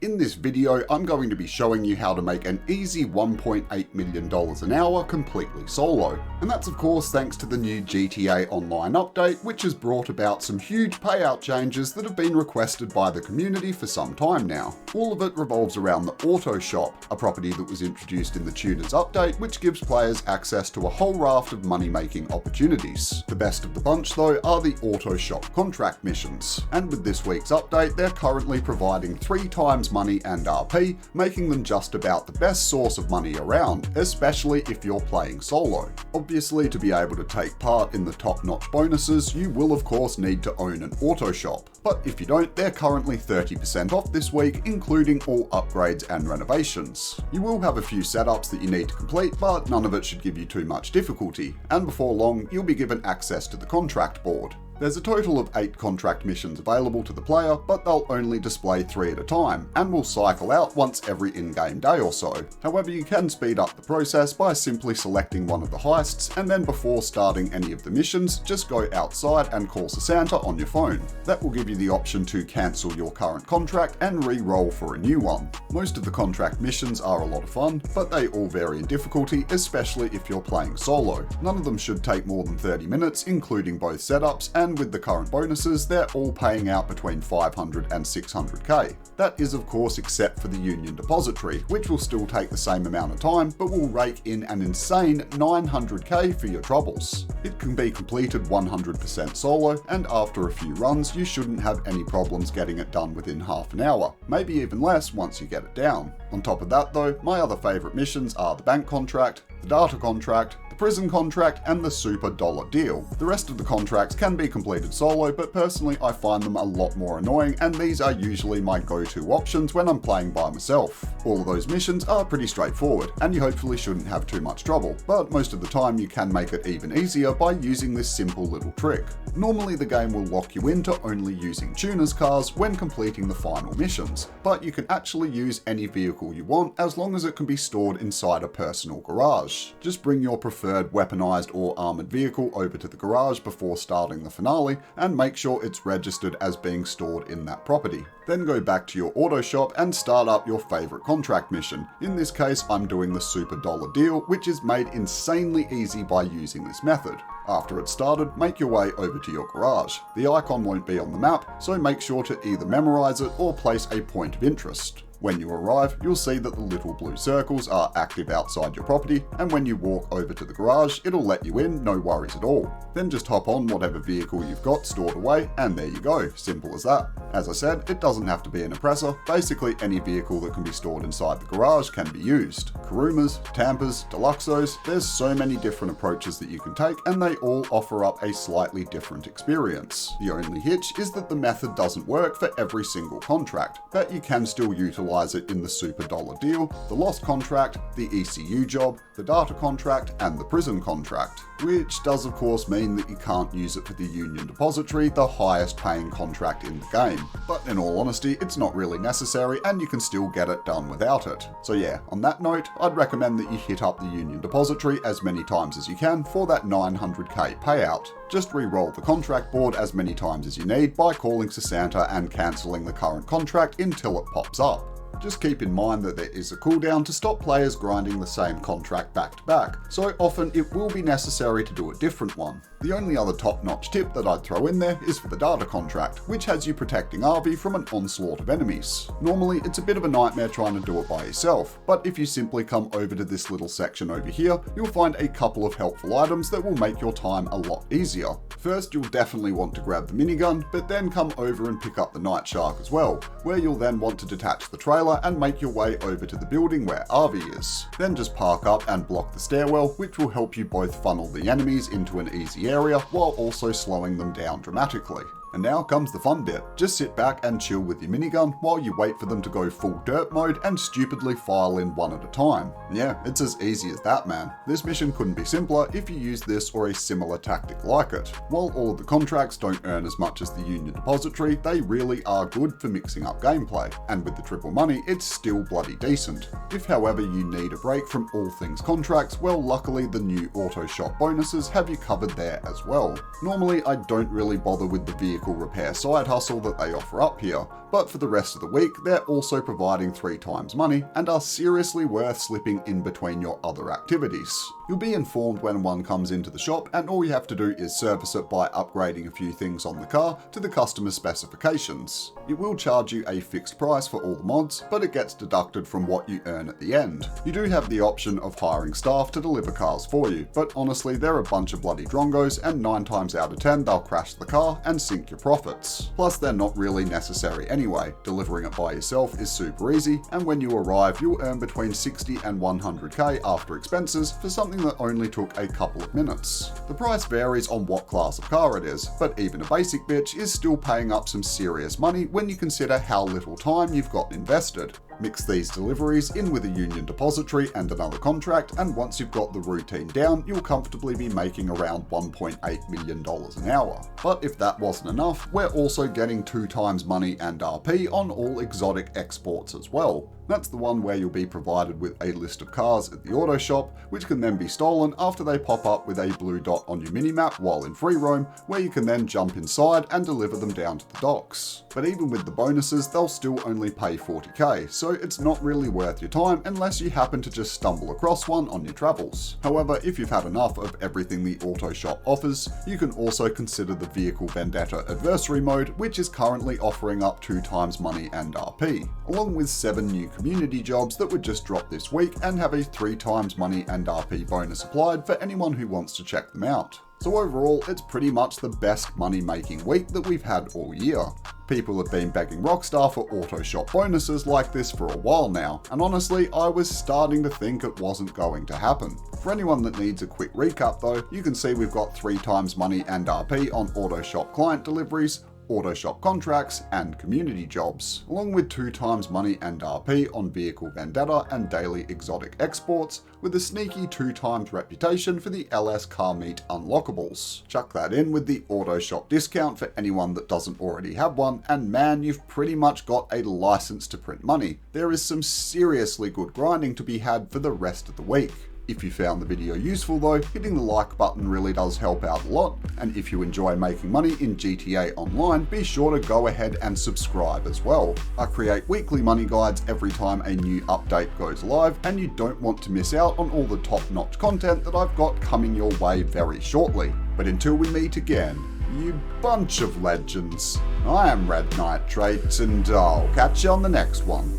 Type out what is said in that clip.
In this video, I'm going to be showing you how to make an easy $1.8 million an hour completely solo. And that's of course thanks to the new GTA Online update, which has brought about some huge payout changes that have been requested by the community for some time now. All of it revolves around the Auto Shop, a property that was introduced in the Tuners update, which gives players access to a whole raft of money-making opportunities. The best of the bunch though are the Auto Shop contract missions. And with this week's update, they're currently providing 3 times money and RP, making them just about the best source of money around, especially if you're playing solo. Obviously, to be able to take part in the top-notch bonuses, you will of course need to own an auto shop. But if you don't, they're currently 30% off this week, including all upgrades and renovations. You will have a few setups that you need to complete, but none of it should give you too much difficulty, and before long, you'll be given access to the contract board. There's a total of 8 contract missions available to the player, but they'll only display 3 at a time, and will cycle out once every in-game day or so. However, you can speed up the process by simply selecting one of the heists, and then before starting any of the missions, just go outside and call Santa on your phone. That will give you the option to cancel your current contract and re-roll for a new one. Most of the contract missions are a lot of fun, but they all vary in difficulty, especially if you're playing solo. None of them should take more than 30 minutes, including both setups, and with the current bonuses, they're all paying out between 500 and 600k. That is of course except for the Union Depository, which will still take the same amount of time, but will rake in an insane 900k for your troubles. It can be completed 100% solo, and after a few runs, you shouldn't have any problems getting it done within half an hour, maybe even less once you get it down. On top of that though, my other favourite missions are the bank contract, the data contract, the prison contract, and the super dollar deal. The rest of the contracts can be completed solo, but personally I find them a lot more annoying, and these are usually my go-to options when I'm playing by myself. All of those missions are pretty straightforward, and you hopefully shouldn't have too much trouble, but most of the time you can make it even easier by using this simple little trick. Normally the game will lock you into only using tuners cars when completing the final missions, but you can actually use any vehicle you want as long as it can be stored inside a personal garage. Just bring your preferred weaponized or armored vehicle over to the garage before starting the finale, and make sure it's registered as being stored in that property. Then go back to your auto shop and start up your favorite contract mission. In this case, I'm doing the super dollar deal, which is made insanely easy by using this method. After it's started, make your way over to your garage. The icon won't be on the map, so make sure to either memorize it or place a point of interest. When you arrive, you'll see that the little blue circles are active outside your property, and when you walk over to the garage, it'll let you in, no worries at all. Then just hop on whatever vehicle you've got stored away, and there you go, simple as that. As I said, it doesn't have to be an oppressor, basically any vehicle that can be stored inside the garage can be used. Kurumas, Tampers, Deluxos, there's so many different approaches that you can take, and they all offer up a slightly different experience. The only hitch is that the method doesn't work for every single contract, but you can still utilize it in the super dollar deal, the lost contract, the ECU job, the data contract, and the prison contract. Which does of course mean that you can't use it for the Union Depository, the highest paying contract in the game. But in all honesty, it's not really necessary, and you can still get it done without it. So yeah, on that note, I'd recommend that you hit up the Union Depository as many times as you can for that 900k payout. Just re-roll the contract board as many times as you need by calling Santa and cancelling the current contract until it pops up. Just keep in mind that there is a cooldown to stop players grinding the same contract back to back, so often it will be necessary to do a different one. The only other top-notch tip that I'd throw in there is for the data contract, which has you protecting RV from an onslaught of enemies. Normally, it's a bit of a nightmare trying to do it by yourself, but if you simply come over to this little section over here, you'll find a couple of helpful items that will make your time a lot easier. First, you'll definitely want to grab the minigun, but then come over and pick up the Night Shark as well, where you'll then want to detach the trailer and make your way over to the building where RV is. Then just park up and block the stairwell, which will help you both funnel the enemies into an easy area while also slowing them down dramatically. And now comes the fun bit. Just sit back and chill with your minigun while you wait for them to go full dirt mode and stupidly file in one at a time. Yeah, it's as easy as that, man. This mission couldn't be simpler if you use this or a similar tactic like it. While all of the contracts don't earn as much as the Union Depository, they really are good for mixing up gameplay. And with the triple money, it's still bloody decent. If however you need a break from all things contracts, well luckily the new auto shop bonuses have you covered there as well. Normally I don't really bother with the vehicle vehicle repair side hustle that they offer up here, but for the rest of the week, they're also providing 3 times money and are seriously worth slipping in between your other activities. You'll be informed when one comes into the shop, and all you have to do is service it by upgrading a few things on the car to the customer's specifications. It will charge you a fixed price for all the mods, but it gets deducted from what you earn at the end. You do have the option of hiring staff to deliver cars for you, but honestly they're a bunch of bloody drongos, and 9 times out of 10 they'll crash the car and sink your profits. Plus they're not really necessary anyway. Delivering it by yourself is super easy, and when you arrive you'll earn between 60 and 100k after expenses for something that only took a couple of minutes. The price varies on what class of car it is, but even a basic bitch is still paying up some serious money when you consider how little time you've got invested. Mix these deliveries in with a union depository and another contract, and once you've got the routine down, you'll comfortably be making around $1.8 million an hour. But if that wasn't enough, we're also getting 2 times money and RP on all exotic exports as well. That's the one where you'll be provided with a list of cars at the auto shop, which can then be stolen after they pop up with a blue dot on your minimap while in free roam, where you can then jump inside and deliver them down to the docks. But even with the bonuses, they'll still only pay 40k, so it's not really worth your time unless you happen to just stumble across one on your travels. However, if you've had enough of everything the auto shop offers, you can also consider the Vehicle Vendetta Adversary mode, which is currently offering up 2 times money and RP, along with 7 new community jobs that were just dropped this week and have a 3 times money and RP bonus applied for anyone who wants to check them out. So overall, it's pretty much the best money making week that we've had all year. People have been begging Rockstar for auto shop bonuses like this for a while now, and honestly, I was starting to think it wasn't going to happen. For anyone that needs a quick recap though, you can see we've got 3 times money and RP on auto shop client deliveries, auto shop contracts, and community jobs, along with 2 times money and RP on Vehicle Vendetta and daily exotic exports, with a sneaky 2 times reputation for the LS Car Meet unlockables. Chuck that in with the auto shop discount for anyone that doesn't already have one, and man, you've pretty much got a license to print money. There is some seriously good grinding to be had for the rest of the week. If you found the video useful though, hitting the like button really does help out a lot, and if you enjoy making money in GTA Online, be sure to go ahead and subscribe as well. I create weekly money guides every time a new update goes live, and you don't want to miss out on all the top-notch content that I've got coming your way very shortly. But until we meet again, you bunch of legends, I am Red Nitrate, and I'll catch you on the next one.